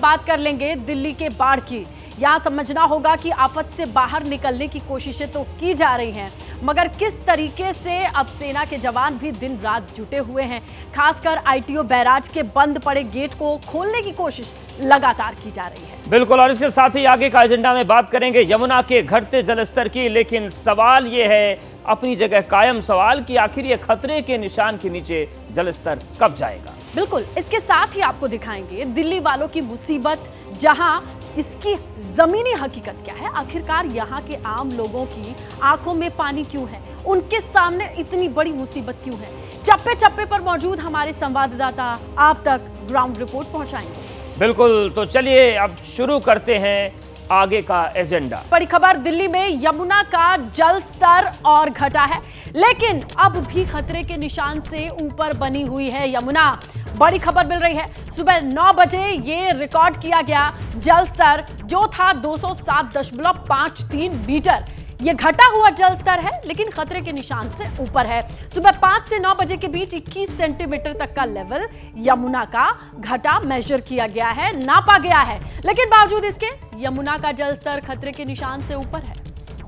बात कर लेंगे दिल्ली के बाढ़ की। यहाँ समझना होगा कि आफत से बाहर निकलने की कोशिशें तो की जा रही हैं, मगर किस तरीके से अब सेना के जवान भी दिन रात जुटे हुए हैं। खासकर आईटीओ बैराज के बंद पड़े गेट को खोलने की कोशिश लगातार की जा रही है। बिल्कुल, और इसके साथ ही आगे का एजेंडा में बात करेंगे यमुना के घटते जलस्तर की। लेकिन सवाल ये है, अपनी जगह कायम सवाल, कि आखिर ये खतरे के निशान के नीचे जलस्तर कब जाएगा। बिल्कुल, इसके साथ ही आपको दिखाएंगे दिल्ली वालों की मुसीबत, जहां इसकी जमीनी हकीकत क्या है। आखिरकार यहाँ के आम लोगों की आंखों में पानी क्यों है, उनके सामने इतनी बड़ी मुसीबत क्यों है। चप्पे चप्पे पर मौजूद हमारे संवाददाता आप तक ग्राउंड रिपोर्ट पहुंचाएंगे। बिल्कुल, तो चलिए अब शुरू करते हैं आगे का एजेंडा। बड़ी खबर, दिल्ली में यमुना का जल स्तर और घटा है, लेकिन अब भी खतरे के निशान से ऊपर बनी हुई है यमुना। बड़ी खबर मिल रही है, सुबह 9 बजे ये रिकॉर्ड किया गया जल स्तर जो था 207.53 मीटर। ये घटा हुआ जल स्तर है, लेकिन खतरे के निशान से ऊपर है। सुबह 5 से 9 बजे के बीच 21 सेंटीमीटर तक का लेवल यमुना का घटा मेजर किया गया है, नापा गया है, लेकिन बावजूद इसके यमुना का जल स्तर खतरे के निशान से ऊपर है।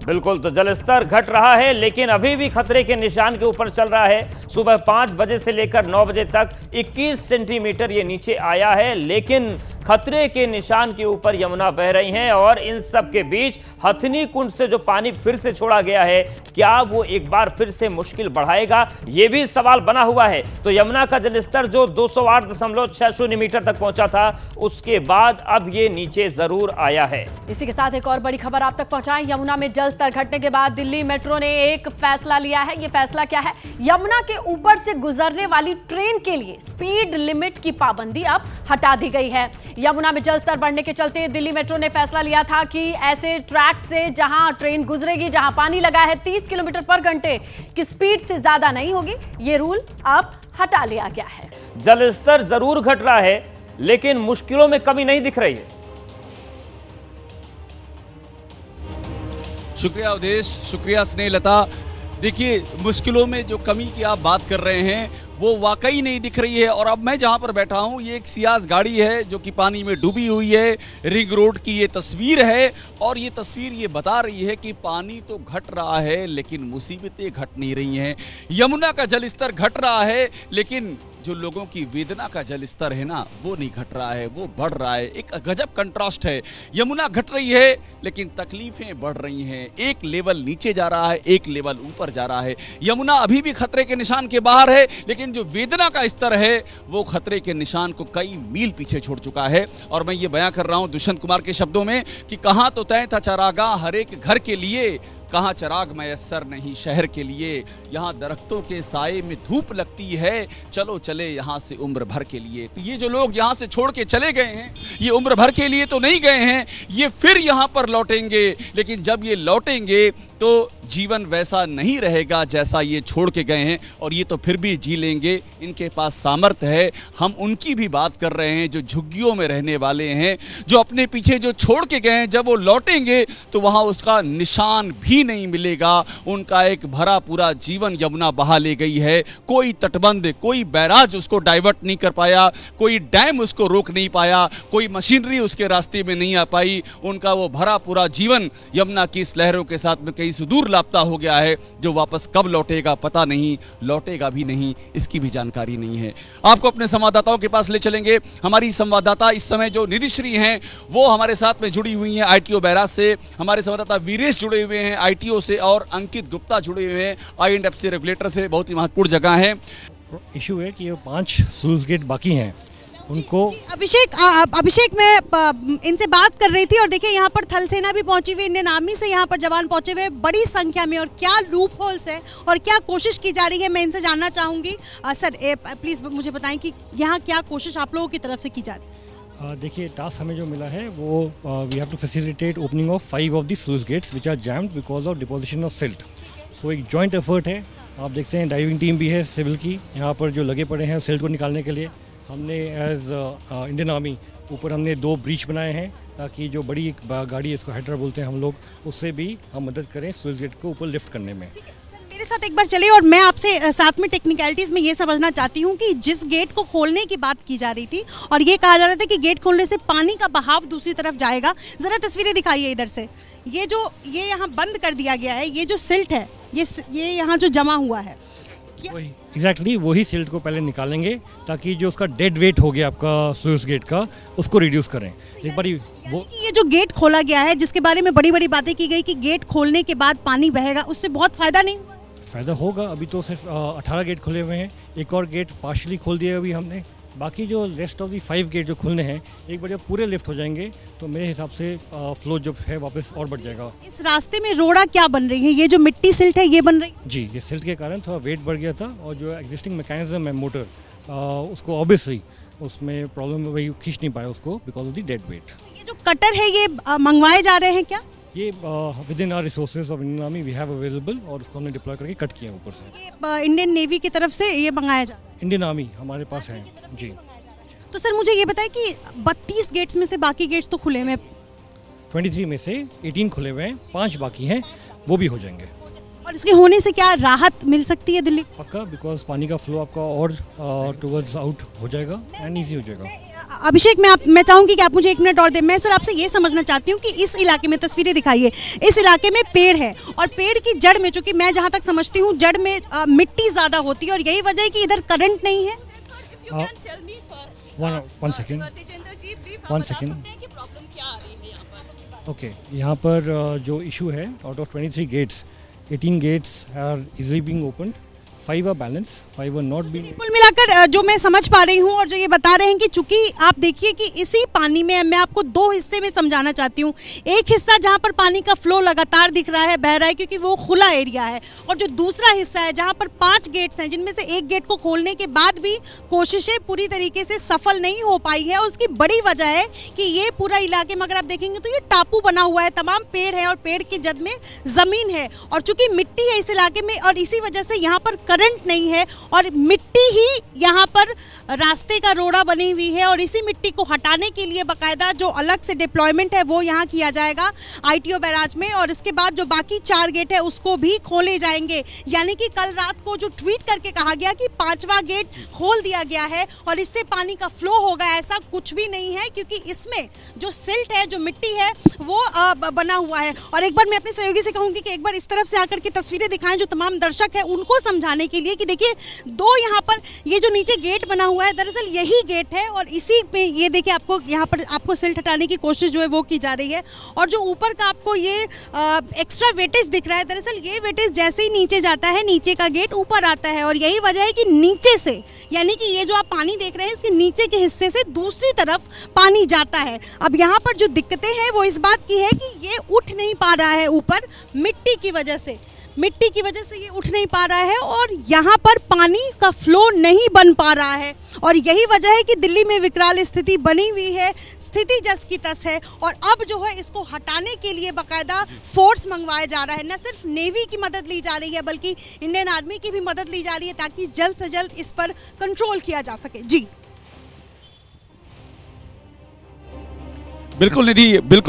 बिल्कुल, तो जलस्तर घट रहा है, लेकिन अभी भी खतरे के निशान के ऊपर चल रहा है। सुबह 5 बजे से लेकर 9 बजे तक 21 सेंटीमीटर ये नीचे आया है, लेकिन खतरे के निशान के ऊपर यमुना बह रही हैं। और इन सब के बीच हथनी कुंड से जो पानी फिर से छोड़ा गया है, क्या वो एक बार फिर से मुश्किल बढ़ाएगा, ये भी सवाल बना हुआ है। तो यमुना का जलस्तर जो 208.60 मीटर तक पहुंचा था, उसके बाद अब ये नीचे जरूर आया है। इसी के साथ एक और बड़ी खबर आप तक पहुंचाएं। यमुना में जल स्तर घटने के बाद दिल्ली मेट्रो ने एक फैसला लिया है। ये फैसला क्या है? यमुना के ऊपर से गुजरने वाली ट्रेन के लिए स्पीड लिमिट की पाबंदी अब हटा दी गई है। यमुना में जल स्तर बढ़ने के चलते दिल्ली मेट्रो ने फैसला लिया था कि ऐसे ट्रैक से जहां ट्रेन गुजरेगी, जहां पानी लगा है, 30 किलोमीटर पर घंटे की स्पीड से ज्यादा नहीं होगी। ये रूल अब हटा लिया गया है। जलस्तर जरूर घट रहा है, लेकिन मुश्किलों में कमी नहीं दिख रही है। शुक्रिया अवधेश, शुक्रिया स्नेहलता। देखिए, मुश्किलों में जो कमी की आप बात कर रहे हैं वो वाकई नहीं दिख रही है। और अब मैं जहां पर बैठा हूं, ये एक सियाज गाड़ी है जो कि पानी में डूबी हुई है। रिंग रोड की ये तस्वीर है, और ये तस्वीर ये बता रही है कि पानी तो घट रहा है, लेकिन मुसीबतें घट नहीं रही हैं। यमुना का जल स्तर घट रहा है, लेकिन जो लोगों की वेदना का जल स्तर है ना, वो नहीं घट रहा है, वो बढ़ रहा है। एक गजब कंट्रास्ट है। यमुना घट रही है, लेकिन तकलीफें बढ़ रही हैं। एक लेवल नीचे जा रहा है, एक लेवल ऊपर जा रहा है। यमुना अभी भी खतरे के निशान के बाहर है, लेकिन जो वेदना का स्तर है वो खतरे के निशान को कई मील पीछे छोड़ चुका है। और मैं ये बयां कर रहा हूं दुष्यंत कुमार के शब्दों में कि कहां तो तय था चरागाह हर एक घर के लिए, कहां चराग मयस्सर नहीं शहर के लिए। यहां दरख्तों के साए में धूप लगती है, चलो चले यहां से उम्र भर के लिए। तो ये जो लोग यहां से छोड़ के चले गए हैं, ये उम्र भर के लिए तो नहीं गए हैं, ये फिर यहां पर लौटेंगे। लेकिन जब ये लौटेंगे तो जीवन वैसा नहीं रहेगा जैसा ये छोड़ के गए हैं, और ये तो फिर भी जी लेंगे। इनके पास सामर्थ्य है। हम उनकी भी बात कर रहे हैं जो झुग्गियों में रहने वाले हैं, जो अपने पीछे जो छोड़ के गए हैं। जब वो लौटेंगे तो वहां उसका निशान भी नहीं मिलेगा। उनका एक भरा पूरा जीवन यमुना बहा ले गई है। कोई तटबंध, कोई बैराज उसको डाइवर्ट नहीं कर पाया, कोई डैम उसको रोक नहीं पाया, कोई मशीनरी उसके रास्ते में नहीं आ पाई। उनका वो भरा पूरा जीवन यमुना की इस लहरों के साथ में कहीं सुदूर लापता हो गया है, जो वापस कब लौटेगा पता नहीं, लौटेगा भी नहीं, इसकी भी जानकारी नहीं है। आपको अपने संवाददाताओं के पास ले चलेंगे। हमारी संवाददाता इस समय जो निधिश्री हैं वो हमारे साथ में जुड़ी हुई हैं आईटीओ बैराज से। हमारे संवाददाता वीरेश जुड़े हुए हैं आईटीओ से, और अंकित गुप्ता जुड़े हुए हैं आई&एफ रेगुलेटर से। बहुत ही महत्वपूर्ण जगह है। इशू है कि ये 5 स्लूइस गेट बाकी हैं उनको। अभिषेक मैं इनसे बात कर रही थी, और देखिए यहाँ पर थल सेना भी पहुंची हुई, इंडियन आर्मी से यहाँ पर जवान पहुंचे हुए बड़ी संख्या में। और क्या लूप होल्स है और क्या कोशिश की जा रही है, मैं इनसे जानना चाहूँगी। सर प्लीज़ मुझे बताएं कि यहाँ क्या कोशिश आप लोगों की तरफ से की जा रही है। देखिए, टास्क हमें जो मिला है वो we have to facilitate opening of 5 of the sluice gates which are jammed because of deposition of silt. So एक जॉइंट एफर्ट है। आप देखते हैं डाइविंग टीम भी है सिविल की यहाँ पर, जो लगे पड़े हैं सिल्ट को निकालने के लिए। हमने एज इंडियन आर्मी ऊपर हमने 2 ब्रीच बनाए हैं, ताकि जो बड़ी एक गाड़ी है, इसको हेडर बोलते हैं हम लोग, उससे भी हम मदद करें स्लूइस गेट को ऊपर लिफ्ट करने में। मेरे साथ एक बार चलिए और मैं आपसे साथ में टेक्निकलिटीज में ये समझना चाहती हूँ कि जिस गेट को खोलने की बात की जा रही थी और ये कहा जा रहा था कि गेट खोलने से पानी का बहाव दूसरी तरफ जाएगा, जरा तस्वीरें दिखाइए इधर से। ये यहाँ बंद कर दिया गया है, ये जो सिल्ट है ये यहाँ जो जमा हुआ है, वही एग्जैक्टली वही सिल्ट को पहले निकालेंगे ताकि जो उसका डेड वेट हो गया आपका स्लूइस गेट का, उसको रिड्यूस करें एक बार। वो ये जो गेट खोला गया है जिसके बारे में बड़ी बड़ी बातें की गई कि गेट खोलने के बाद पानी बहेगा, उससे बहुत फायदा नहीं हुआ? फ़ायदा होगा। अभी तो सिर्फ 18 गेट खुले हुए हैं, एक और गेट पार्शली खोल दिया अभी हमने, बाकी जो रेस्ट ऑफ दी 5 गेट जो खुलने हैं एक बार जब पूरे लिफ्ट हो जाएंगे तो मेरे हिसाब से फ्लो जो है वापस और बढ़ जाएगा। इस रास्ते में रोड़ा क्या बन रही है? ये जो मिट्टी सिल्ट है ये बन रही है? जी, ये सिल्ट के कारण थोड़ा वेट बढ़ गया था और जो एग्जिस्टिंग मैकेनिज्म है मोटर उसको ऑब्वियसली उसमें प्रॉब्लम वही खींच नहीं पाया उसको because of the dead weight. ये जो कटर है ये मंगवाए जा रहे हैं क्या? ये within our resources of Indian army we have available और उसको हमने डिप्लॉय करके कट किया ऊपर से। ये इंडियन नेवी की तरफ से ये मंगाया जा रहा है? इंडियन आर्मी हमारे पास है जी। तो सर मुझे ये बताएं कि 32 गेट्स में से बाकी गेट्स तो खुले हुए, 23 में से 18 खुले हुए हैं, 5 बाकी हैं, वो भी हो जाएंगे। और इसके होने से क्या राहत मिल सकती है दिल्ली? पक्का, बिकॉज पानी का फ्लो आपका और टुवर्ड्स आउट हो जाएगा एंड ईजी हो जाएगा। अभिषेक मैं चाहूंगी कि आप मुझे 1 मिनट और दें। मैं सर आपसे ये समझना चाहती हूँ कि इस इलाके में, तस्वीरें दिखाइए, इस इलाके में पेड़ है और पेड़ की जड़ में, चूंकि मैं जहाँ तक समझती हूँ जड़ में मिट्टी ज़्यादा होती है और यही वजह है कि इधर करंट नहीं है। वन सेकेंड ओके, यहाँ पर जो इशू है, out of 23 gates 18 gates are easily being opened, 5 are balance, 5 are not being. कुल मिलाकर जो मैं समझ पा रही हूँ और जो ये बता रहे हैं कि चूंकि आप देखिए कि इसी पानी में मैं आपको 2 हिस्से में समझाना चाहती हूँ। एक हिस्सा जहाँ पर पानी का फ्लो लगातार दिख रहा है, बह रहा है क्योंकि वो खुला एरिया है, और जो दूसरा हिस्सा है जहाँ पर 5 गेट्स हैं जिनमें से एक गेट को खोलने के बाद भी कोशिशें पूरी तरीके से सफल नहीं हो पाई है। और उसकी बड़ी वजह है कि ये पूरा इलाके में अगर आप देखेंगे तो ये टापू बना हुआ है, तमाम पेड़ है और पेड़ की जद में ज़मीन है और चूंकि मिट्टी है इस इलाके में और इसी वजह से यहाँ पर करंट नहीं है और मिट्टी ही यहाँ पर रास्ते का रोड़ा बनी हुई है और इसी मिट्टी को हटाने के लिए बाकायदा जो अलग से डिप्लॉयमेंट है वो यहाँ किया जाएगा ITO बैराज में, और इसके बाद जो बाकी 4 गेट है उसको भी खोले जाएंगे। यानी कि कल रात को जो ट्वीट करके कहा गया कि 5वां गेट खोल दिया गया है और इससे पानी का फ्लो होगा, ऐसा कुछ भी नहीं है क्योंकि इसमें जो सिल्ट है, जो मिट्टी है वो बना हुआ है। और एक बार मैं अपने सहयोगी से कहूँगी कि एक बार इस तरफ से आकर के तस्वीरें दिखाएं जो तमाम दर्शक है उनको समझाने के लिए कि देखिए 2 यहाँ पर ये जो नीचे गेट बना हुआ है दरअसल यही गेट है और इसी पे ये देखिए आपको यहाँ पर आपको सिल्ट हटाने की कोशिश जो है वो की जा रही है। और जो ऊपर का आपको ये एक्स्ट्रा वेटेज दिख रहा है, दरअसल ये वेटेज जैसे ही नीचे जाता है नीचे का गेट ऊपर आता है और यही वजह है कि नीचे से, यानी कि ये जो आप पानी देख रहे हैं इसके नीचे के हिस्से से दूसरी तरफ पानी जाता है। अब यहाँ पर जो दिक्कतें हैं वो इस बात की है कि ये उठ नहीं पा रहा है ऊपर, मिट्टी की वजह से ये उठ नहीं पा रहा है और यहाँ पर पानी का फ्लो नहीं बन पा रहा है और यही वजह है कि दिल्ली में विकराल स्थिति बनी हुई है, स्थिति जस की तस है। और अब जो है इसको हटाने के लिए बाकायदा फोर्स मंगवाया जा रहा है, न सिर्फ नेवी की मदद ली जा रही है बल्कि इंडियन आर्मी की भी मदद ली जा रही है ताकि जल्द से जल्द इस पर कंट्रोल किया जा सके। जी बिल्कुल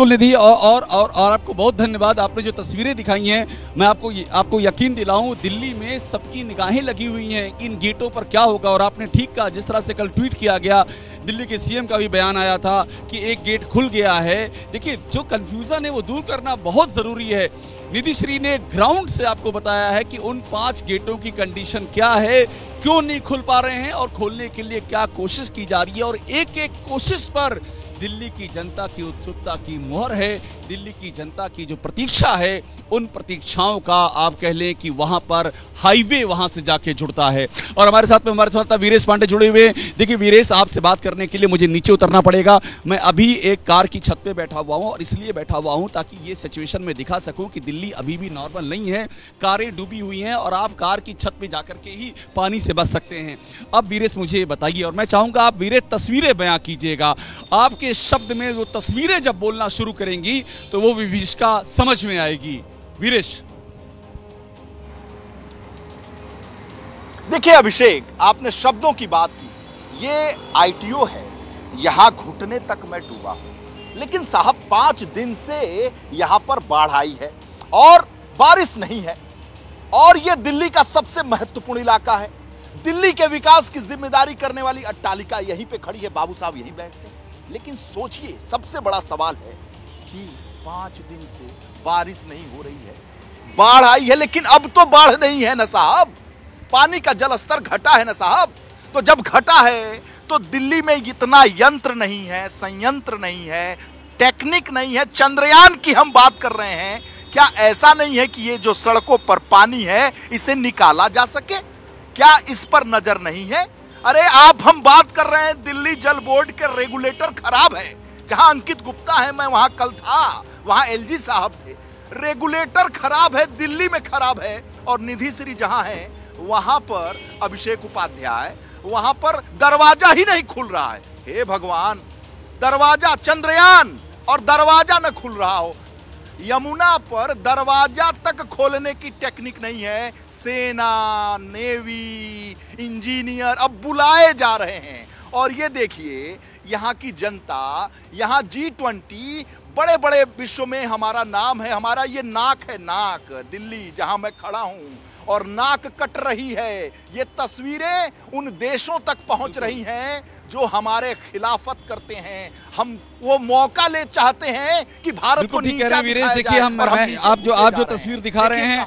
निधि और आपको बहुत धन्यवाद। आपने जो तस्वीरें दिखाई हैं, मैं आपको यकीन दिलाऊं दिल्ली में सबकी निगाहें लगी हुई हैं इन गेटों पर क्या होगा। और आपने ठीक कहा, जिस तरह से कल ट्वीट किया गया, दिल्ली के CM का भी बयान आया था कि एक गेट खुल गया है। देखिए जो कन्फ्यूज़न है वो दूर करना बहुत ज़रूरी है। निधि श्री ने ग्राउंड से आपको बताया है कि उन 5 गेटों की कंडीशन क्या है, क्यों नहीं खुल पा रहे हैं और खोलने के लिए क्या कोशिश की जा रही है। और एक एक कोशिश पर दिल्ली की जनता की उत्सुकता की मुहर है, दिल्ली की जनता की जो प्रतीक्षा है उन प्रतीक्षाओं का आप कह लें कि वहां पर हाईवे वहां से जाके जुड़ता है। और हमारे साथ वीरेश पांडे जुड़े हुए हैं। देखिए वीरेश, आपसे बात करने के लिए मुझे नीचे उतरना पड़ेगा। मैं अभी एक कार की छत पे बैठा हुआ हूं और इसलिए बैठा हुआ हूं ताकि ये सिचुएशन में दिखा सकूं कि दिल्ली अभी भी नॉर्मल नहीं है, कारें डूबी हुई हैं और आप कार की छत पे जाकर के ही पानी से बच सकते हैं। अब वीरेश मुझे बताइए, और मैं चाहूंगा आप वीरेश तस्वीरें बयां कीजिएगा। आपके शब्द में वो तस्वीरें जब बोलना शुरू करेंगी तो वो विभीषिका समझ में आएगी। वीरेश। देखिए अभिषेक, आपने शब्दों की बात की, ये ITO है, यहां घुटने तक मैं डूबा हूं। लेकिन साहब 5 दिन से यहां पर बाढ़ आई है और बारिश नहीं है। और यह दिल्ली का सबसे महत्वपूर्ण इलाका है। दिल्ली के विकास की जिम्मेदारी करने वाली अट्टालिका यहीं पे खड़ी है, बाबू साहब यहीं बैठते हैं। लेकिन सोचिए, सबसे बड़ा सवाल है कि 5 दिन से बारिश नहीं हो रही है, बाढ़ आई है, लेकिन अब तो बाढ़ नहीं है ना साहब, पानी का जल स्तर घटा है ना साहब। तो जब घटा है तो दिल्ली में इतना यंत्र नहीं है, संयंत्र नहीं है, टेक्निक नहीं है। चंद्रयान की हम बात कर रहे हैं, क्या ऐसा नहीं है कि ये जो सड़कों पर पानी है इसे निकाला जा सके? क्या इस पर नजर नहीं है? अरे हम बात कर रहे हैं दिल्ली जल बोर्ड के रेगुलेटर खराब है। जहां अंकित गुप्ता है, मैं वहां कल था, वहां एलजी साहब थे। रेगुलेटर खराब है, दिल्ली में खराब है। और निधि श्री जहां है वहां पर अभिषेक उपाध्याय, वहां पर दरवाजा ही नहीं खुल रहा है। हे भगवान, दरवाजा, चंद्रयान और दरवाजा न खुल रहा हो। यमुना पर दरवाजा तक खोलने की टेक्निक नहीं है। सेना, नेवी, इंजीनियर अब बुलाए जा रहे हैं। और ये देखिए, यहाँ की जनता, यहाँ G20 बड़े बड़े विश्व में हमारा नाम है। हमारा ये नाक है, नाक, दिल्ली जहां मैं खड़ा हूं, और नाक कट रही है। ये तस्वीरें उन देशों तक पहुंच रही हैं जो हमारे खिलाफत करते हैं। हम वो मौका ले चाहते हैं कि भारत को नीचा दिखाया देखिए, आप जो तस्वीर दिखा रहे हैं,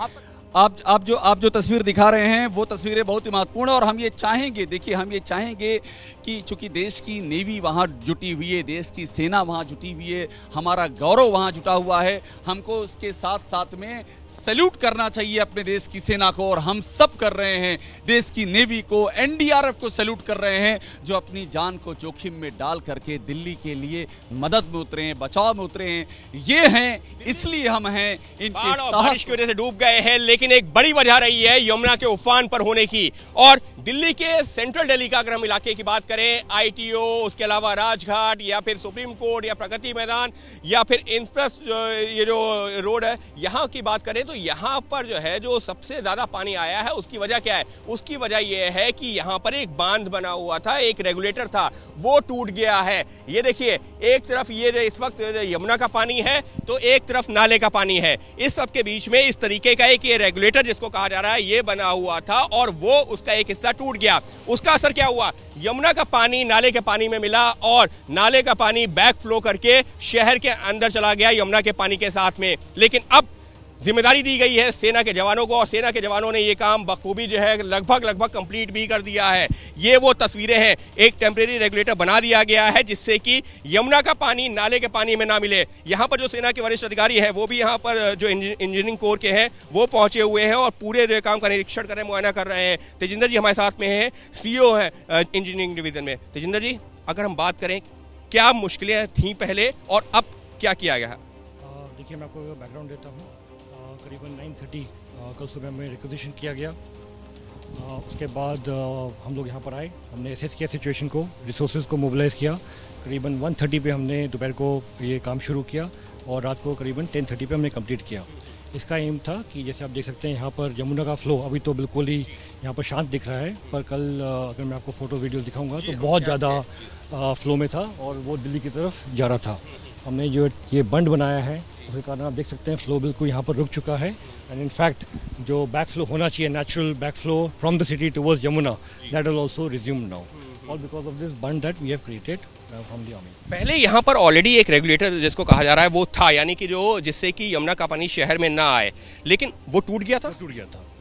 आप जो तस्वीर दिखा रहे हैं वो तस्वीरें बहुत ही महत्वपूर्ण है। और हम ये चाहेंगे, देखिए हम ये चाहेंगे कि चूंकि देश की नेवी वहाँ जुटी हुई है, देश की सेना वहाँ जुटी हुई है, हमारा गौरव वहाँ जुटा हुआ है, हमको उसके साथ साथ में सैल्यूट करना चाहिए अपने देश की सेना को। और हम सब कर रहे हैं, देश की नेवी को, एनडीआरएफ को सैल्यूट कर रहे हैं, जो अपनी जान को जोखिम में डाल करके दिल्ली के लिए मदद में उतरे हैं, बचाव में उतरे हैं। ये हैं, इसलिए हम हैं इनके साथ। बारिश की वजह से डूब गए हैं, लेकिन एक बड़ी वजह रही है यमुना के उफान पर होने की। और दिल्ली के सेंट्रल दिल्ली का अगर हम इलाके की बात करें, आईटीओ, उसके अलावा राजघाट या फिर सुप्रीम कोर्ट या प्रगति मैदान या फिर इंप्रेस ये जो रोड है, यहाँ की बात करें तो यहाँ पर जो है जो सबसे ज्यादा पानी आया है, उसकी वजह क्या है? उसकी वजह यह है कि यहाँ पर एक बांध बना हुआ था, एक रेगुलेटर था, वो टूट गया है। ये देखिए, एक तरफ ये इस वक्त यमुना का पानी है तो एक तरफ नाले का पानी है। इस सब के बीच में इस तरीके का एक ये रेगुलेटर जिसको कहा जा रहा है, ये बना हुआ था और वो उसका एक हिस्सा टूट गया। उसका असर क्या हुआ? यमुना का पानी नाले के पानी में मिला और नाले का पानी बैक फ्लो करके शहर के अंदर चला गया यमुना के पानी के साथ में। लेकिन अब जिम्मेदारी दी गई है सेना के जवानों को और सेना के जवानों ने ये काम बखूबी जो है लगभग कंप्लीट भी कर दिया है। ये वो तस्वीरें हैं, एक टेम्परेरी रेगुलेटर बना दिया गया है जिससे कि यमुना का पानी नाले के पानी में ना मिले। यहाँ पर जो सेना के वरिष्ठ अधिकारी है वो भी यहाँ पर जो इंजीनियरिंग कोर के हैं वो पहुंचे हुए हैं और पूरे काम का निरीक्षण कर रहे हैं, मुआयना कर रहे हैं। तेजिंदर जी हमारे साथ में है, CEO है इंजीनियरिंग डिवीजन में। तेजिंदर जी, अगर हम बात करें, क्या मुश्किलें थी पहले और अब क्या किया गया है? देखिए, मैं आपको बैकग्राउंड देता हूँ। करीबन 9:30 कल सुबह में रिक्वेजिशन किया गया। उसके बाद हम लोग यहाँ पर आए, हमने एसेस किया सिचुएशन को, रिसोर्सेज को मोबिलाइज़ किया। करीबन 1:30 पे हमने दोपहर को ये काम शुरू किया और रात को करीबन 10:30 पे हमने कंप्लीट किया। इसका एम था कि जैसे आप देख सकते हैं यहाँ पर यमुना का फ्लो अभी तो बिल्कुल ही यहाँ पर शांत दिख रहा है, पर कल अगर मैं आपको फ़ोटो वीडियो दिखाऊँगा तो बहुत ज़्यादा फ्लो में था और वो दिल्ली की तरफ जा रहा था। हमने जो ये बंड बनाया है उसके कारण आप देख सकते हैं फ्लो बिल्कुल यहाँ पर रुक चुका है। एंड इनफैक्ट जो बैक फ्लो होना चाहिए, natural back flow from the city towards Yamuna, that will also resume now, all because of this bund that we have created from the army. पहले यहाँ पर ऑलरेडी एक रेगुलेटर जिसको कहा जा रहा है वो था, यानी कि जो जिससे कि यमुना का पानी शहर में ना आए, लेकिन वो टूट गया था।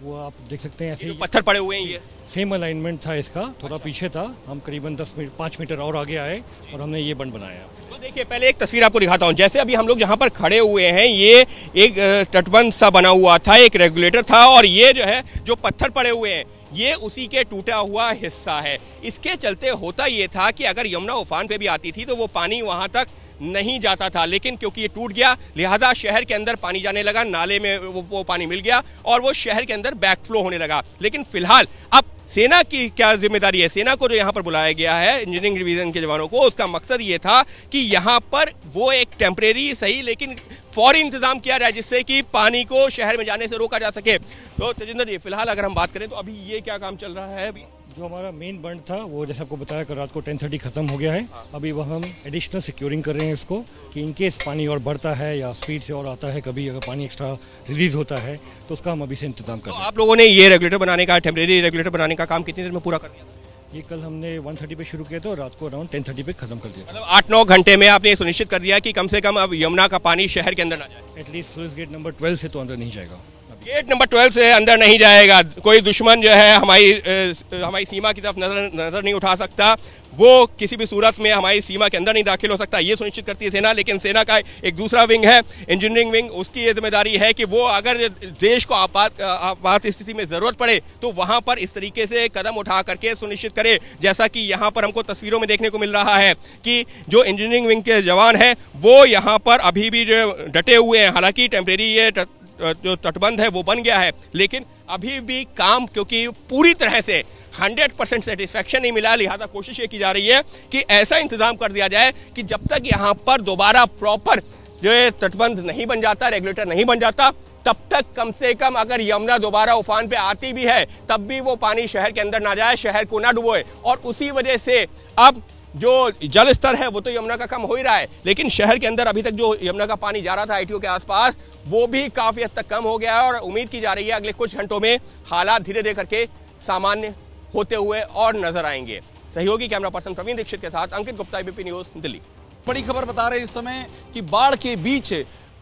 वो आप देख सकते हैं, ऐसे पत्थर पड़े हुए हैं। ये सेम अलाइनमेंट था इसका, थोड़ा पीछे था। हम करीबन 5 मीटर और आगे आए और हमने ये बंड बनाया। तो देखिए, पहले एक तस्वीर आपको दिखाता हूं। जैसे अभी हम लोग जहां पर खड़े हुए हैं, ये एक तटबंध सा बना हुआ था, एक रेगुलेटर था और ये जो है जो पत्थर पड़े हुए हैं ये उसी के टूटा हुआ हिस्सा है। इसके चलते होता ये था कि अगर यमुना उफान पे भी आती थी तो वो पानी वहां तक नहीं जाता था, लेकिन क्योंकि ये टूट गया लिहाजा शहर के अंदर पानी जाने लगा, नाले में वो पानी मिल गया और वो शहर के अंदर बैक फ्लो होने लगा। लेकिन फिलहाल अब सेना की क्या जिम्मेदारी है? सेना को जो यहाँ पर बुलाया गया है इंजीनियरिंग डिवीजन के जवानों को, उसका मकसद ये था कि यहाँ पर वो एक टेम्परेरी सही लेकिन फौरी इंतजाम किया जाए जिससे कि पानी को शहर में जाने से रोका जा सके। तो तेजिंदर जी, फिलहाल अगर हम बात करें तो अभी ये क्या काम चल रहा है? जो हमारा मेन बंड था वो जैसे आपको बताया कि रात को 10:30 खत्म हो गया है। अभी वह हम एडिशनल सिक्योरिंग कर रहे हैं इसको कि इनकेस पानी और बढ़ता है या स्पीड से और आता है, कभी अगर पानी एक्स्ट्रा रिलीज होता है तो उसका हम अभी से इंतजाम कर रहे हैं। आप लोगों ने ये रेगुलेटर बनाने का, टेम्परेरी रेगुलेटर बनाने का काम कितनी देर में पूरा कर दिया? ये कल हमने 1:30 पे शुरू किया था और रात को अराउंड 10:30 पे खत्म कर दिया। मतलब 8-9 घंटे में आपने सुनिश्चित कर दिया कि कम से कम अब यमुना का पानी शहर के अंदर ना जाए। एटलीस्ट स्लूइस गेट नंबर 12 से तो अंदर नहीं जाएगा। गेट नंबर 12 से अंदर नहीं जाएगा। कोई दुश्मन जो है हमारी सीमा की तरफ नजर नहीं उठा सकता, वो किसी भी सूरत में हमारी सीमा के अंदर नहीं दाखिल हो सकता, ये सुनिश्चित करती है सेना। लेकिन सेना का एक दूसरा विंग है, इंजीनियरिंग विंग, उसकी ये जिम्मेदारी है कि वो अगर देश को आपात स्थिति में जरूरत पड़े तो वहां पर इस तरीके से कदम उठा करके सुनिश्चित करे। जैसा कि यहाँ पर हमको तस्वीरों में देखने को मिल रहा है कि जो इंजीनियरिंग विंग के जवान हैं वो यहाँ पर अभी भी जो डटे हुए हैं। हालांकि टेम्परेरी ये जो तटबंध है वो बन गया है, लेकिन अभी भी काम क्योंकि पूरी तरह से 100% सेटिस्फेक्शन नहीं मिला, लिहाजा कोशिश ये की जा रही है कि ऐसा इंतजाम कर दिया जाए कि जब तक यहाँ पर दोबारा प्रॉपर जो तटबंध नहीं बन जाता, रेगुलेटर नहीं बन जाता, तब तक कम से कम अगर यमुना दोबारा उफान पे आती भी है तब भी वो पानी शहर के अंदर ना जाए, शहर को ना डुबोए। और उसी वजह से अब जो जल स्तर है वो तो यमुना का कम हो ही रहा है, लेकिन शहर के अंदर अभी तक जो यमुना का पानी जा रहा था आईटीओ के आसपास वो भी काफी हद तक कम हो गया है। और उम्मीद की जा रही है अगले कुछ घंटों में हालात धीरे धीरे करके सामान्य होते हुए और नजर आएंगे। सहयोगी कैमरा पर्सन प्रवीण दीक्षित के साथ अंकित गुप्ता, एबीपी न्यूज, दिल्ली। बड़ी खबर बता रहे हैं इस समय कि बाढ़ के बीच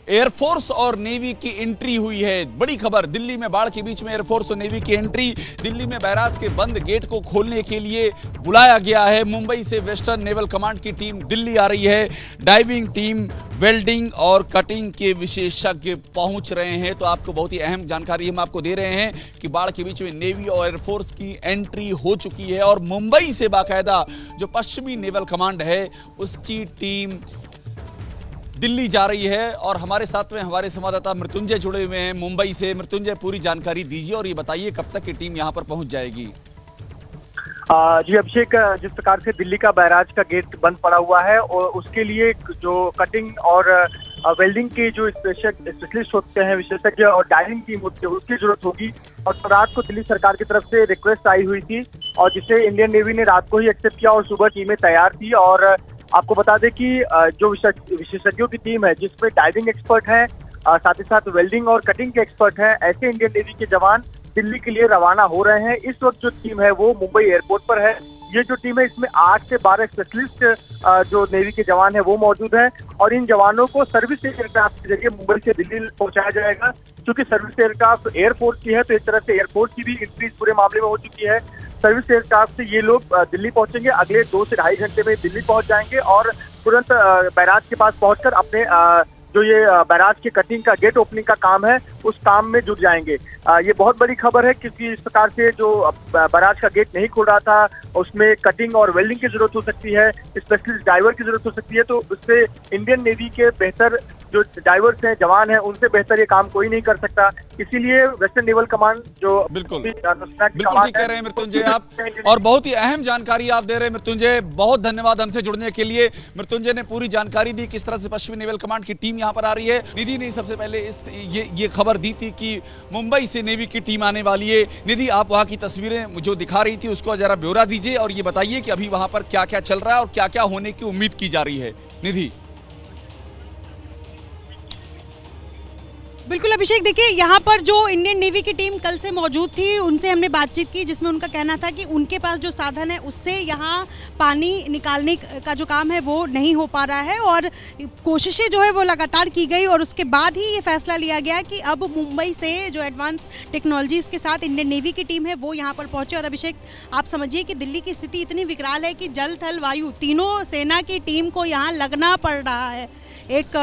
एयरफोर्स और नेवी की एंट्री हुई है। बड़ी खबर, दिल्ली में बाढ़ के बीच में एयरफोर्स और नेवी की एंट्री। दिल्ली में बैराज के बंद गेट को खोलने के लिए बुलाया गया है। मुंबई से वेस्टर्न नेवल कमांड की टीम दिल्ली आ रही है। डाइविंग टीम, वेल्डिंग और कटिंग के विशेषज्ञ पहुंच रहे हैं। तो आपको बहुत ही अहम जानकारी हम आपको दे रहे हैं कि बाढ़ के बीच में नेवी और एयरफोर्स की एंट्री हो चुकी है और मुंबई से बाकायदा जो पश्चिमी नेवल कमांड है उसकी टीम दिल्ली जा रही है। और हमारे साथ में हमारे संवाददाता मृत्युंजय जुड़े हुए हैं मुंबई से। मृत्युंजय, पूरी जानकारी दीजिए और ये बताइए कब तक की टीम यहाँ पर पहुंच जाएगी। जी अभिषेक, जिस प्रकार से दिल्ली का बैराज का गेट बंद पड़ा हुआ है और उसके लिए जो कटिंग और वेल्डिंग के जो स्पेशलिस्ट होते हैं, विशेषज्ञ और डाइविंग टीम होती है, उसकी जरूरत होगी। और तो रात को दिल्ली सरकार की तरफ से रिक्वेस्ट आई हुई थी और जिसे इंडियन नेवी ने रात को ही एक्सेप्ट किया और सुबह टीमें तैयार थी। और आपको बता दें कि जो विशेषज्ञों की टीम है जिसमें डाइविंग एक्सपर्ट हैं, साथ ही साथ वेल्डिंग और कटिंग के एक्सपर्ट हैं, ऐसे इंडियन नेवी के जवान दिल्ली के लिए रवाना हो रहे हैं। इस वक्त जो टीम है वो मुंबई एयरपोर्ट पर है। ये जो टीम है इसमें 8 से 12 स्पेशलिस्ट जो नेवी के जवान हैं वो मौजूद हैं और इन जवानों को सर्विस एयरक्राफ्ट के जरिए मुंबई से दिल्ली पहुंचाया जाएगा। क्योंकि सर्विस एयरक्राफ्ट एयरफोर्स की है तो एक तरह से एयरफोर्स की भी एंट्री पूरे मामले में हो चुकी है। सर्विस एयरक्राफ्ट से ये लोग दिल्ली पहुंचेंगे, अगले 2 से ढाई घंटे में दिल्ली पहुंच जाएंगे और तुरंत बैराज के पास पहुंचकर अपने जो ये बैराज के कटिंग का गेट ओपनिंग का काम है उस काम में जुट जाएंगे। ये बहुत बड़ी खबर है क्योंकि इस प्रकार से जो बैराज का गेट नहीं खुल रहा था उसमें कटिंग और वेल्डिंग की जरूरत हो सकती है, स्पेशलिस्ट डाइवर की जरूरत हो सकती है। तो उससे इंडियन नेवी के बेहतर जो डाइवर्स हैं, जवान हैं, उनसे बेहतर ये काम कोई नहीं कर सकता। इसीलिए वेस्टर्न नेवल कमांड जो बिल्कुल ठीक कह रहे हैं मृत्युंजय आप, और बहुत ही अहम जानकारी आप दे रहे हैं मृत्युंजय। बहुत धन्यवाद हमसे जुड़ने के लिए। मृत्युंजय ने पूरी जानकारी दी किस तरह से पश्चिमी नेवल कमांड की टीम यहाँ पर आ रही है। निधि ने सबसे पहले ये खबर दी थी कि मुंबई से नेवी की टीम आने वाली है। निधि, आप वहाँ की तस्वीरें जो दिखा रही थी उसको जरा ब्यौरा दीजिए और ये बताइए कि अभी वहाँ पर क्या क्या चल रहा है और क्या क्या होने की उम्मीद की जा रही है। निधि। बिल्कुल अभिषेक, देखिए यहाँ पर जो इंडियन नेवी की टीम कल से मौजूद थी उनसे हमने बातचीत की जिसमें उनका कहना था कि उनके पास जो साधन है उससे यहाँ पानी निकालने का जो काम है वो नहीं हो पा रहा है और कोशिशें जो है वो लगातार की गई और उसके बाद ही ये फैसला लिया गया कि अब मुंबई से जो एडवांस टेक्नोलॉजीज़ के साथ इंडियन नेवी की टीम है वो यहाँ पर पहुँचे। और अभिषेक, आप समझिए कि दिल्ली की स्थिति इतनी विकराल है कि जल, थल, वायु तीनों सेना की टीम को यहाँ लगना पड़ रहा है एक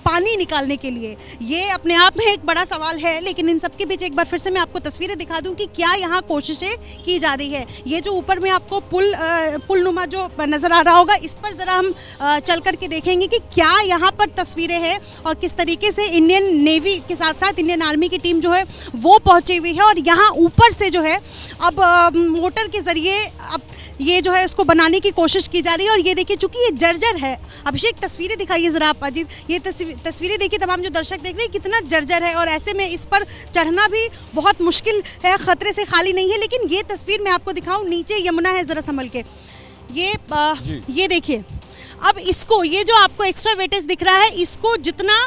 पानी निकालने के लिए। ये अपने आप में एक बड़ा सवाल है, लेकिन इन सब के बीच एक बार फिर से मैं आपको तस्वीरें दिखा दूं कि क्या यहाँ कोशिशें की जा रही है। ये जो ऊपर में आपको पुलनुमा जो नज़र आ रहा होगा, इस पर ज़रा हम चल कर के देखेंगे कि क्या यहाँ पर तस्वीरें हैं और किस तरीके से इंडियन नेवी के साथ साथ इंडियन आर्मी की टीम जो है वो पहुँची हुई है। और यहाँ ऊपर से जो है अब मोटर के ज़रिए अब ये जो है उसको बनाने की कोशिश की जा रही है। और ये देखिए चूंकि ये जर्जर है, अभिषेक तस्वीरें दिखाइए जरा आप अजीत, ये तस्वीरें देखिए तमाम जो दर्शक देख रहे हैं कितना जर्जर है और ऐसे में इस पर चढ़ना भी बहुत मुश्किल है, खतरे से खाली नहीं है। लेकिन ये तस्वीर मैं आपको दिखाऊं, नीचे यमुना है, जरा संभल के, ये देखिए। अब इसको, ये जो आपको एक्स्ट्रा वेटेज दिख रहा है, इसको जितना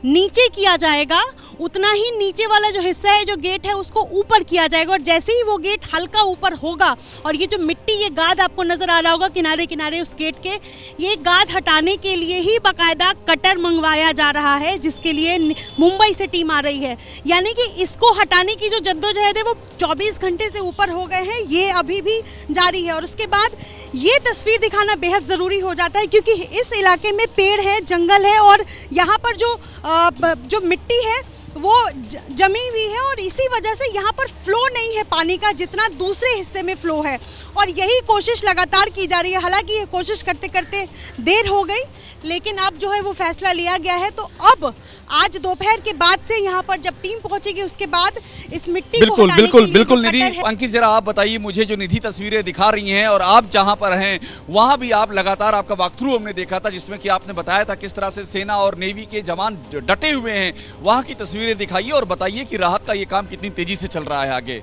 नीचे किया जाएगा उतना ही नीचे वाला जो हिस्सा है, जो गेट है, उसको ऊपर किया जाएगा। और जैसे ही वो गेट हल्का ऊपर होगा और ये जो मिट्टी, ये गाद आपको नजर आ रहा होगा किनारे किनारे उस गेट के, ये गाद हटाने के लिए ही बाकायदा कटर मंगवाया जा रहा है, जिसके लिए मुंबई से टीम आ रही है। यानी कि इसको हटाने की जो जद्दोजहद है वो 24 घंटे से ऊपर हो गए हैं, ये अभी भी जारी है। और उसके बाद ये तस्वीर दिखाना बेहद ज़रूरी हो जाता है क्योंकि इस इलाके में पेड़ है, जंगल है और यहाँ पर जो मिट्टी है वो जमी हुई है और इसी वजह से यहाँ पर फ्लो नहीं है पानी का जितना दूसरे हिस्से में फ्लो है। और यही कोशिश लगातार की जा रही है। हालांकि ये कोशिश करते करते देर हो गई, लेकिन अब जो है वो फैसला लिया गया है। तो अब आज दोपहर के बाद से यहाँ पर जब टीम पहुंचेगी उसके बाद इस मिट्टी को हटाने के लिए बिल्कुल निधि, अंकित जरा आप बताइए मुझे, जो निधि तस्वीरें दिखा रही हैं और आप जहां पर हैं वहां भी आप लगातार, आपका वॉक थ्रू हमने देखा था जिसमें कि आपने बताया था किस तरह से सेना और नेवी के जवान डटे हुए हैं, वहां की तस्वीरें दिखाइए और बताइए कि राहत का ये काम कितनी तेजी से चल रहा है आगे।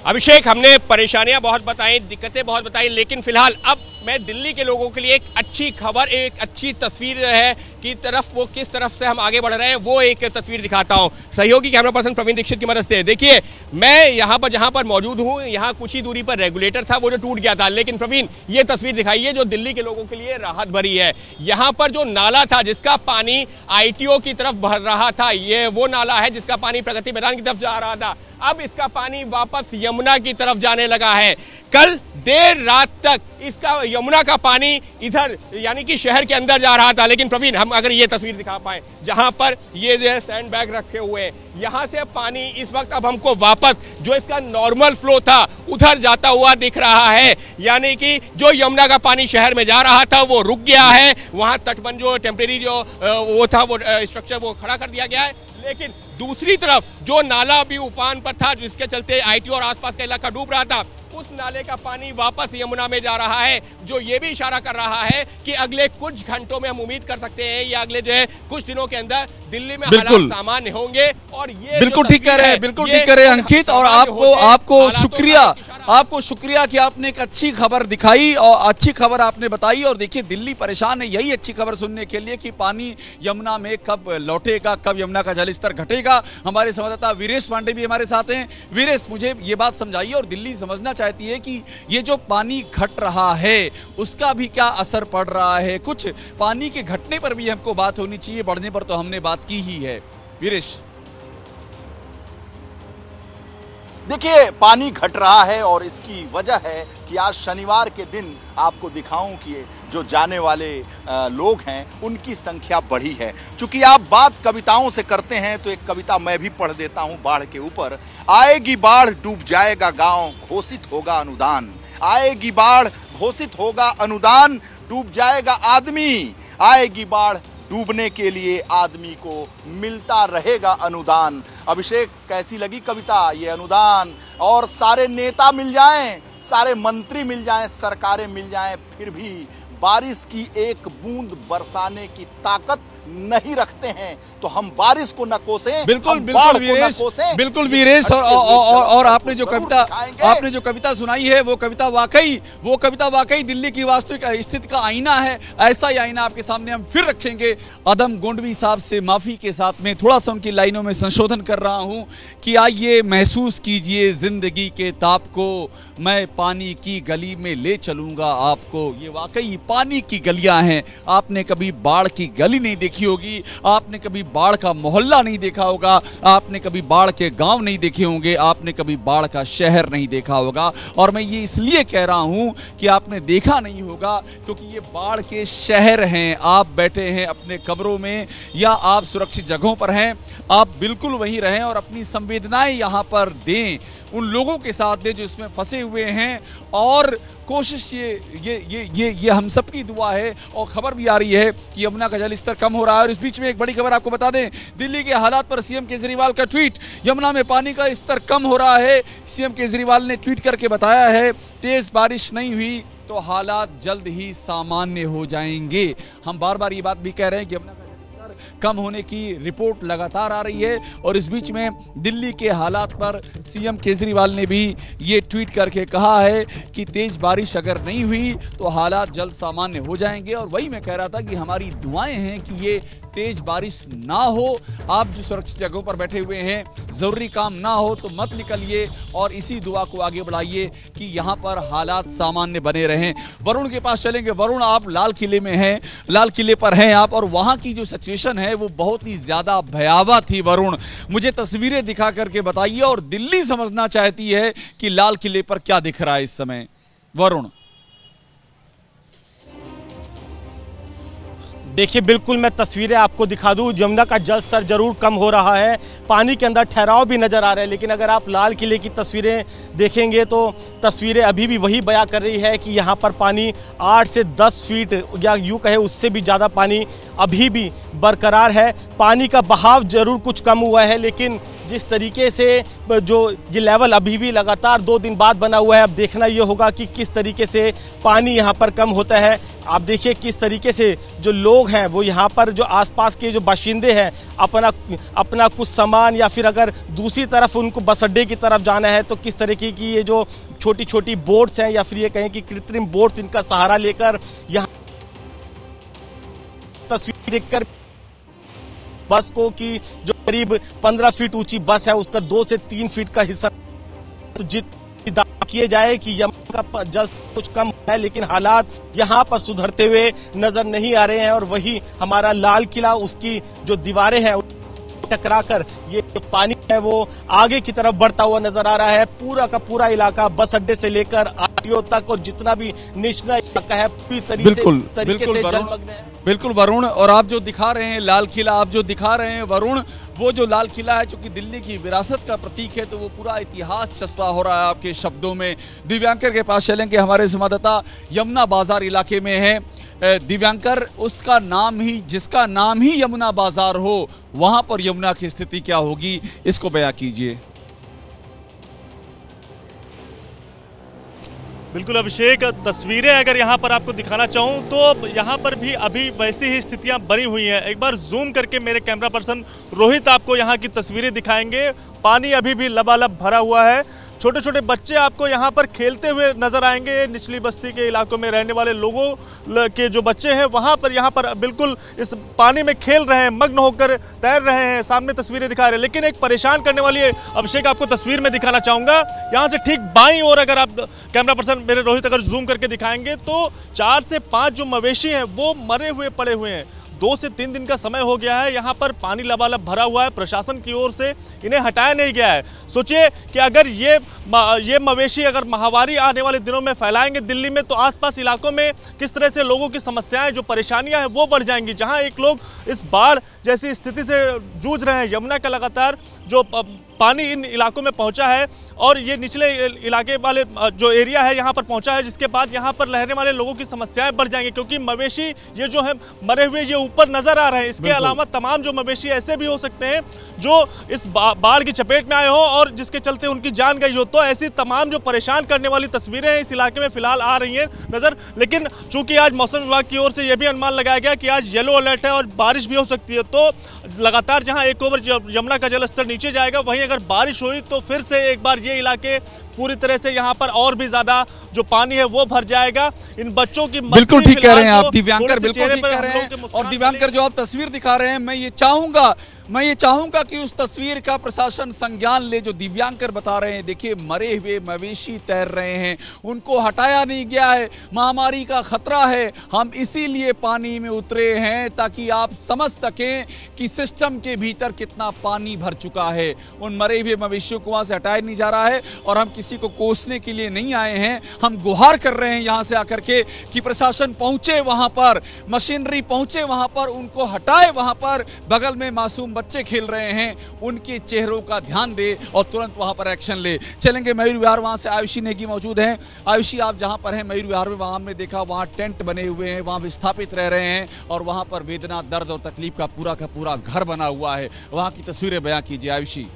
अभिषेक, हमने परेशानियां बहुत बताई, दिक्कतें बहुत बताई, लेकिन फिलहाल अब मैं दिल्ली के लोगों के लिए एक अच्छी खबर, एक अच्छी तस्वीर है की तरफ, वो किस तरफ से हम आगे बढ़ रहे हैं वो एक तस्वीर दिखाता हूं सहयोगी कैमरा पर्सन प्रवीण दीक्षित की मदद से। देखिए, मैं यहां पर जहां पर मौजूद हूं, यहां कुछ ही दूरी पर रेगुलेटर था वो जो टूट गया था, लेकिन प्रवीण ये तस्वीर दिखाइए जो दिल्ली के लोगों के लिए राहत भरी है। यहां पर जो नाला था जिसका पानी ITO की तरफ भर रहा था, ये वो नाला है जिसका पानी प्रगति मैदान की तरफ जा रहा था, अब इसका पानी वापस यमुना की तरफ जाने लगा है। कल देर रात तक इसका यमुना का पानी इधर यानी कि शहर के अंदर जा रहा था, लेकिन प्रवीण हम अगर ये तस्वीर दिखा पाए जहां पर ये जो है सैंड बैग रखे हुए हैं, यहां से पानी इस वक्त अब हमको वापस जो इसका नॉर्मल फ्लो था उधर जाता हुआ दिख रहा है। यानी कि जो यमुना का पानी शहर में जा रहा था वो रुक गया है, वहां तटबंध जो टेम्परेरी जो वो था वो स्ट्रक्चर वो खड़ा कर दिया गया है। लेकिन दूसरी तरफ जो नाला भी उफान पर था जिसके चलते ITO और आसपास का इलाका डूब रहा था, उस नाले का पानी वापस यमुना में जा रहा है, जो ये भी इशारा कर रहा है कि अगले कुछ घंटों में हम उम्मीद कर सकते हैं या अगले जो है कुछ दिनों के अंदर दिल्ली में हालात सामान्य होंगे। और ये बिल्कुल ठीक कह रहे हैं, बिल्कुल ठीक कह रहे हैं अंकित, और आपको शुक्रिया कि आपने एक अच्छी खबर दिखाई और अच्छी खबर आपने बताई। और देखिए, दिल्ली परेशान है यही अच्छी खबर सुनने के लिए कि पानी यमुना में कब लौटेगा, कब यमुना का जलस्तर घटेगा। हमारे संवाददाता वीरेश पांडे भी हमारे साथ हैं। वीरेश, मुझे ये बात समझाइए, और दिल्ली समझना चाहती है कि ये जो पानी घट रहा है उसका भी क्या असर पड़ रहा है। कुछ पानी के घटने पर भी हमको बात होनी चाहिए, बढ़ने पर तो हमने बात की ही है। वीरेश, देखिए, पानी घट रहा है और इसकी वजह है कि आज शनिवार के दिन आपको दिखाऊं कि जो जाने वाले लोग हैं उनकी संख्या बढ़ी है। चूंकि आप बात कविताओं से करते हैं तो एक कविता मैं भी पढ़ देता हूं बाढ़ के ऊपर। आएगी बाढ़, डूब जाएगा गांव, घोषित होगा अनुदान। आएगी बाढ़, घोषित होगा अनुदान, डूब जाएगा आदमी। आएगी बाढ़, डूबने के लिए आदमी को मिलता रहेगा अनुदान। अभिषेक, कैसी लगी कविता? ये अनुदान और सारे नेता मिल जाएं, सारे मंत्री मिल जाएं, सरकारें मिल जाएं, फिर भी बारिश की एक बूंद बरसाने की ताकत नहीं रखते हैं, तो हम बारिश को न कोसें, बिल्कुल वीरेश, और आपने जो कविता सुनाई है वो कविता वाकई दिल्ली की वास्तविक स्थिति का आईना है। ऐसा ही आईना आपके सामने हम फिर रखेंगे। अदम गोंडवी साहब से माफी के साथ में थोड़ा सा उनकी लाइनों में संशोधन कर रहा हूं कि आइए महसूस कीजिए जिंदगी के ताप को, मैं पानी की गली में ले चलूंगा आपको। ये वाकई पानी की गलियां हैं। आपने कभी बाढ़ की गली नहीं देखी होगी, आपने कभी बाढ़ का मोहल्ला नहीं देखा होगा, आपने कभी बाढ़ के गांव नहीं देखे होंगे, आपने कभी बाढ़ का शहर नहीं देखा होगा। और मैं ये इसलिए कह रहा हूं कि आपने देखा नहीं होगा क्योंकि ये बाढ़ के शहर हैं। आप बैठे हैं अपने कमरों में या आप सुरक्षित जगहों पर हैं, आप बिल्कुल वहीं रहें और अपनी संवेदनाएं यहां पर दें। उन लोगों के साथ दे जो इसमें फंसे हुए हैं। और कोशिश ये हम सबकी दुआ है। और खबर भी आ रही है कि यमुना का जल स्तर कम हो रहा है। और इस बीच में एक बड़ी खबर आपको बता दें, दिल्ली के हालात पर सीएम केजरीवाल का ट्वीट। यमुना में पानी का स्तर कम हो रहा है। सीएम केजरीवाल ने ट्वीट करके बताया है, तेज बारिश नहीं हुई तो हालात जल्द ही सामान्य हो जाएंगे। हम बार बार ये बात भी कह रहे हैं कि यमुना कम होने की रिपोर्ट लगातार आ रही है। और इस बीच में दिल्ली के हालात पर सीएम केजरीवाल ने भी ये ट्वीट करके कहा है कि तेज बारिश अगर नहीं हुई तो हालात जल्द सामान्य हो जाएंगे। और वही मैं कह रहा था कि हमारी दुआएं हैं कि ये तेज बारिश ना हो। आप जो सुरक्षित जगहों पर बैठे हुए हैं, जरूरी काम ना हो तो मत निकलिए और इसी दुआ को आगे बढ़ाइए कि यहाँ पर हालात सामान्य बने रहें। वरुण के पास चलेंगे। वरुण, आप लाल किले में हैं, लाल किले पर हैं आप, और वहाँ की जो सिचुएशन है वो बहुत ही ज्यादा भयावह थी। वरुण, मुझे तस्वीरें दिखा करके बताइए और दिल्ली समझना चाहती है कि लाल किले पर क्या दिख रहा है इस समय। वरुण, देखिए, बिल्कुल मैं तस्वीरें आपको दिखा दूं। यमुना का जल स्तर जरूर कम हो रहा है, पानी के अंदर ठहराव भी नज़र आ रहा है, लेकिन अगर आप लाल किले की तस्वीरें देखेंगे तो तस्वीरें अभी भी वही बयां कर रही है कि यहाँ पर पानी 8 से 10 फीट या यूँ कहे उससे भी ज़्यादा पानी अभी भी बरकरार है। पानी का बहाव जरूर कुछ कम हुआ है, लेकिन जिस तरीके से जो ये लेवल अभी भी लगातार 2 दिन बाद बना हुआ है, अब देखना ये होगा कि किस तरीके से पानी यहाँ पर कम होता है। आप देखिए किस तरीके से जो लोग हैं वो यहाँ पर जो आसपास के जो बाशिंदे हैं अपना कुछ सामान या फिर अगर दूसरी तरफ उनको बस अड्डे की तरफ जाना है तो किस तरीके की ये जो छोटी छोटी बोट्स हैं या फिर ये कहें कि कृत्रिम बोट्स, इनका सहारा लेकर यहाँ तस्वीर देखकर बस को कि जो करीब 15 फीट ऊंची बस है उसका 2 से 3 फीट का हिस्सा तो जितना किए जाए कि यमुना का जल कुछ कम है, लेकिन हालात यहाँ पर सुधरते हुए नजर नहीं आ रहे हैं। और वही हमारा लाल किला, उसकी जो दीवारें हैं टकराकर ये पानी है वो आगे की तरफ बढ़ता हुआ नजर आ रहा है। पूरा का पूरा इलाका बस अड्डे से लेकर आरटीओ तक और जितना भी निचला इलाका है पूरी तरीके से जलमग्न है। बिल्कुल वरुण, और आप जो दिखा रहे हैं लाल किला, आप जो दिखा रहे हैं वरुण, वो जो लाल किला है चूंकि दिल्ली की विरासत का प्रतीक है तो वो पूरा इतिहास चस्पा हो रहा है आपके शब्दों में। दिव्यांकर के पास चलेंगे, हमारे संवाददाता यमुना बाजार इलाके में है। दिव्यांकर, उसका नाम ही, जिसका नाम ही यमुना बाजार हो, वहां पर यमुना की स्थिति क्या होगी, इसको बयां कीजिए। बिल्कुल अभिषेक, तस्वीरें अगर यहाँ पर आपको दिखाना चाहूँ तो यहाँ पर भी अभी वैसी ही स्थितियाँ बनी हुई हैं। एक बार जूम करके मेरे कैमरा पर्सन रोहित आपको यहाँ की तस्वीरें दिखाएंगे। पानी अभी भी लबालब भरा हुआ है। छोटे छोटे बच्चे आपको यहाँ पर खेलते हुए नजर आएंगे। निचली बस्ती के इलाकों में रहने वाले लोगों के जो बच्चे हैं वहाँ पर यहाँ पर बिल्कुल इस पानी में खेल रहे हैं, मग्न होकर तैर रहे हैं। सामने तस्वीरें दिखा रहे हैं, लेकिन एक परेशान करने वाली अभिषेक आपको तस्वीर में दिखाना चाहूँगा। यहाँ से ठीक बाईं ओर अगर आप कैमरा पर्सन मेरे रोहित अगर जूम करके दिखाएंगे तो 4 से 5 जो मवेशी हैं वो मरे हुए पड़े हुए हैं। 2 से 3 दिन का समय हो गया है, यहाँ पर पानी लबालब भरा हुआ है। प्रशासन की ओर से इन्हें हटाया नहीं गया है। सोचिए कि अगर ये मवेशी अगर माहवारी आने वाले दिनों में फैलाएंगे दिल्ली में तो आसपास इलाकों में किस तरह से लोगों की समस्याएं, जो परेशानियां हैं वो बढ़ जाएंगी। जहां एक लोग इस बाढ़ जैसी स्थिति से जूझ रहे हैं, यमुना का लगातार जो पानी इन इलाकों में पहुंचा है और ये निचले इलाके वाले जो एरिया है यहाँ पर पहुंचा है, जिसके बाद यहाँ पर रहने वाले लोगों की समस्याएं बढ़ जाएंगी, क्योंकि मवेशी ये जो है मरे हुए ये ऊपर नजर आ रहे हैं। इसके अलावा तमाम जो मवेशी ऐसे भी हो सकते हैं जो इस बाढ़ की चपेट में आए हो और जिसके चलते उनकी जान गई हो। तो ऐसी तमाम जो परेशान करने वाली तस्वीरें हैं इस इलाके में फिलहाल आ रही हैं नजर। लेकिन चूंकि आज मौसम विभाग की ओर से यह भी अनुमान लगाया गया कि आज येलो अलर्ट है और बारिश भी हो सकती है, तो लगातार जहां एक ओवर यमुना का जलस्तर नीचे जाएगा, वहीं अगर बारिश हुई तो फिर से एक बार ये इलाके पूरी तरह से यहाँ पर और भी ज्यादा जो पानी है वो भर जाएगा। इन बच्चों की बिल्कुल ठीक कह रहे हैं आप दिव्यांकर, बिल्कुल ठीक कह रहे हैं। और दिव्यांकर जो आप तस्वीर दिखा रहे हैं, मैं ये चाहूंगा कि उस तस्वीर का प्रशासन संज्ञान ले जो दिव्यांकर बता रहे हैं। देखिए, मरे हुए मवेशी तैर रहे हैं, उनको हटाया नहीं गया है, महामारी का खतरा है। हम इसीलिए पानी में उतरे हैं ताकि आप समझ सकें कि सिस्टम के भीतर कितना पानी भर चुका है। उन मरे हुए मवेशियों को वहां से हटाया नहीं जा रहा है और हम किसी किसी को कोसने के लिए नहीं आए हैं। हम गुहार कर रहे हैं यहां से आकर के कि प्रशासन पहुंचे वहां पर, मशीनरी पहुंचे वहां पर, उनको हटाए वहां पर। बगल में मासूम बच्चे खेल रहे हैं, उनके चेहरों का ध्यान दे और तुरंत वहां पर एक्शन ले। चलेंगे मयूर विहार, वहां से आयुषी नेगी मौजूद हैं। आयुषी, आप जहां पर हैं मयूर विहार में, वहां हमने देखा वहां टेंट बने हुए हैं, वहां विस्थापित रह रहे हैं और वहां पर वेदना, दर्द और तकलीफ का पूरा घर बना हुआ है। वहां की तस्वीरें बयां कीजिए आयुषी।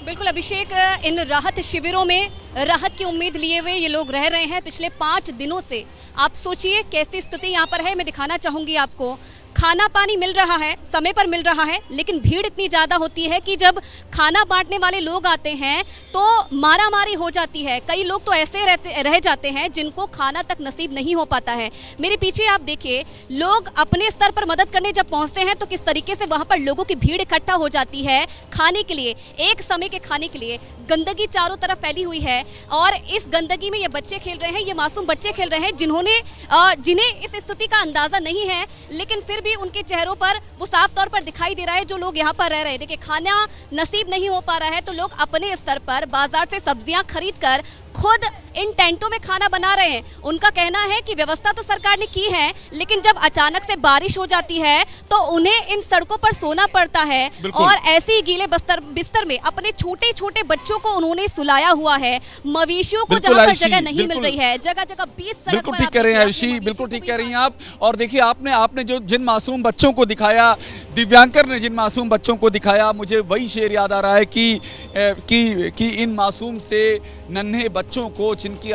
बिल्कुल अभिषेक, इन राहत शिविरों में राहत की उम्मीद लिए हुए ये लोग रह रहे हैं पिछले 5 दिनों से। आप सोचिए कैसी स्थिति यहाँ पर है। मैं दिखाना चाहूंगी आपको, खाना पानी मिल रहा है, समय पर मिल रहा है, लेकिन भीड़ इतनी ज़्यादा होती है कि जब खाना बांटने वाले लोग आते हैं तो मारामारी हो जाती है। कई लोग तो ऐसे रह जाते हैं जिनको खाना तक नसीब नहीं हो पाता है। मेरे पीछे आप देखिए, लोग अपने स्तर पर मदद करने जब पहुंचते हैं तो किस तरीके से वहां पर लोगों की भीड़ इकट्ठा हो जाती है खाने के लिए, एक समय के खाने के लिए। गंदगी चारों तरफ फैली हुई है और इस गंदगी में ये बच्चे खेल रहे हैं, ये मासूम बच्चे खेल रहे हैं जिन्हें इस स्थिति का अंदाजा नहीं है, लेकिन फिर भी उनके चेहरों पर वो साफ तौर पर दिखाई दे रहा है। जो लोग यहाँ पर रह रहे हैं, देखिए खाना नसीब नहीं हो पा रहा है तो लोग अपने स्तर पर बाजार से सब्जियां खरीद कर खुद इन टेंटों में खाना बना रहे हैं। उनका कहना है कि व्यवस्था तो सरकार ने की है, लेकिन जब अचानक से बारिश हो जाती है तो उन्हें इन सड़कों पर सोना पड़ता है और ऐसे ही गीले बिस्तर में अपने छोटे छोटे बच्चों को उन्होंने सुलाया हुआ है। मवेशियों को जहाँ पर जगह नहीं मिल रही है, जगह जगह 20 सड़क बिल्कुल ठीक कह रहे हैं आयुषी, बिल्कुल ठीक कह रही हैं आप। और देखिए आपने जो जिन मासूम बच्चों को दिखाया, दिव्यांकर ने जिन मासूम बच्चों को दिखाया, मुझे वही शेर याद आ रहा है कि इन मासूम से नन्हे बच्चों को जिनकी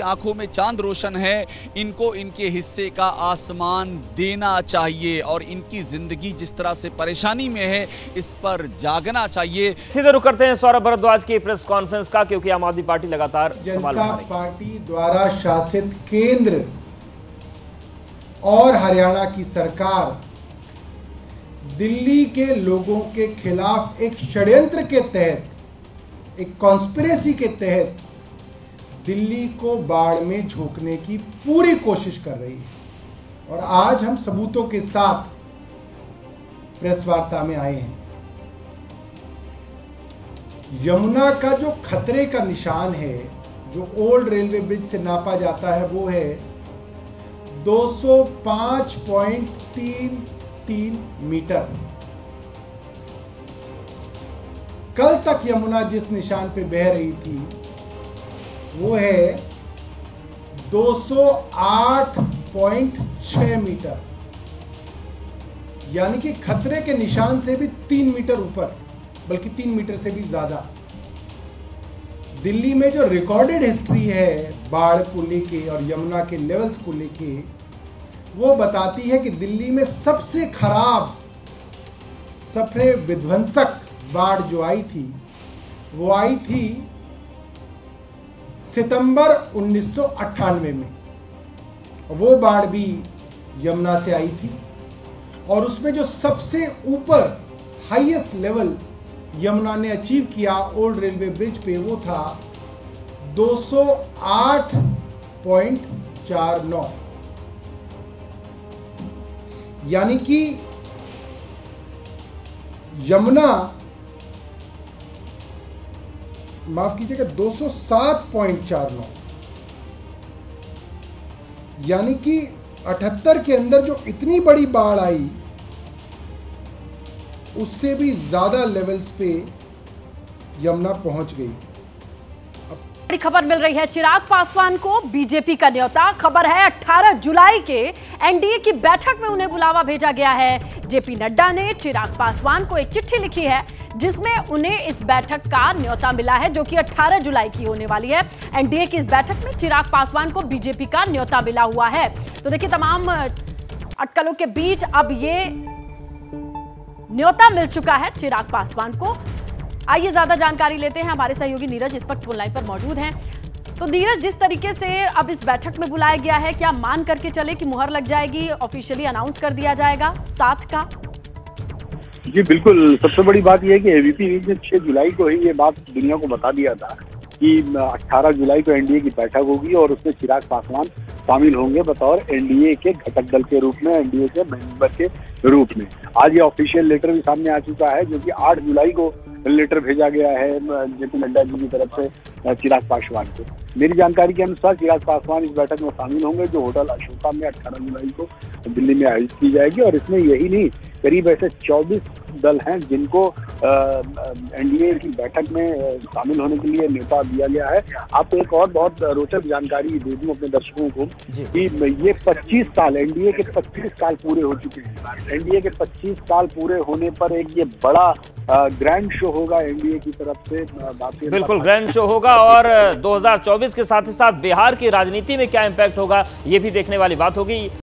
आंखों में चांद रोशन है, इनको इनके हिस्से का आसमान देना चाहिए और इनकी जिंदगी जिस तरह से परेशानी में है इस पर जागना चाहिए। सीधे रुक करते हैं सौरभ भारद्वाज की प्रेस कॉन्फ्रेंस का, क्योंकि आम आदमी पार्टी लगातार सवाल उठा रही है। जनता पार्टी द्वारा शासित केंद्र और हरियाणा की सरकार दिल्ली के लोगों के खिलाफ एक षड्यंत्र के तहत, एक कॉन्स्पिरेसी के तहत दिल्ली को बाढ़ में झोंकने की पूरी कोशिश कर रही है। और आज हम सबूतों के साथ प्रेस वार्ता में आए हैं। यमुना का जो खतरे का निशान है, जो ओल्ड रेलवे ब्रिज से नापा जाता है, वो है 205.33 मीटर। कल तक यमुना जिस निशान पे बह रही थी वो है 208.6 मीटर, यानी कि खतरे के निशान से भी 3 मीटर ऊपर, बल्कि 3 मीटर से भी ज्यादा। दिल्ली में जो रिकॉर्डेड हिस्ट्री है बाढ़ को लेके और यमुना के लेवल्स को लेके, वो बताती है कि दिल्ली में सबसे खराब, सबसे विध्वंसक बाढ़ जो आई थी वो आई थी सितंबर 1998 में। वो बाढ़ भी यमुना से आई थी और उसमें जो सबसे ऊपर हाईएस्ट लेवल यमुना ने अचीव किया ओल्ड रेलवे ब्रिज पे, वो था 208.49, यानी कि यमुना, माफ कीजिएगा, 207.49, यानी कि 78 के अंदर जो इतनी बड़ी बाढ़ आई उससे भी ज्यादा लेवल्स पे यमुना पहुंच गई। बड़ी खबर मिल रही है, चिराग पासवान को बीजेपी का न्योता। खबर है 18 जुलाई के एनडीए की बैठक में उन्हें बुलावा भेजा गया है। जेपी नड्डा ने चिराग पासवान को एक चिट्ठी लिखी है जिसमें उन्हें इस बैठक का न्योता मिला है, जो कि 18 जुलाई की होने वाली है। एनडीए की इस बैठक में चिराग पासवान को बीजेपी का न्योता मिला हुआ है। तो देखिए, तमाम अटकलों के बीच अब ये न्योता मिल चुका है चिराग पासवान को। आइए ज्यादा जानकारी लेते हैं, हमारे सहयोगी नीरज इस वक्त फोन लाइन पर मौजूद हैं। तो नीरज, जिस तरीके से अब इस बैठक में बुलाया गया है, क्या मान करके चले कि मुहर लग जाएगी, ऑफिशियली अनाउंस कर दिया जाएगा 7 का? जी बिल्कुल, सबसे बड़ी बात यह है कि एबीपी न्यूज ने 6 जुलाई को ही ये बात दुनिया को बता दिया था कि 18 जुलाई को एनडीए की बैठक होगी और उसमें चिराग पासवान शामिल होंगे बतौर एनडीए के घटक दल के रूप में, एनडीए के मेंबर के रूप में। आज ये ऑफिशियल लेटर भी सामने आ चुका है, जो कि 8 जुलाई को लेटर भेजा गया है जेपी नड्डा जी की तरफ से चिराग पासवान को। मेरी जानकारी के अनुसार चिराग पासवान इस बैठक में शामिल होंगे, जो होटल अशोका में 18 जुलाई को दिल्ली में आयोजित की जाएगी। और इसमें यही नहीं, करीब ऐसे 24 दल हैं जिनको एनडीए की बैठक में शामिल होने के लिए न्योता दिया गया है। आपको एक और बहुत रोचक जानकारी दे दूं अपने दर्शकों को कि ये 25 साल एनडीए के 25 साल पूरे हो चुके हैं। एनडीए के 25 साल पूरे होने पर एक ये बड़ा ग्रैंड शो होगा एनडीए की तरफ से। बिल्कुल ग्रैंड शो होगा, और 2024 के साथ ही साथ बिहार की राजनीति में क्या इम्पैक्ट होगा ये भी देखने वाली बात होगी।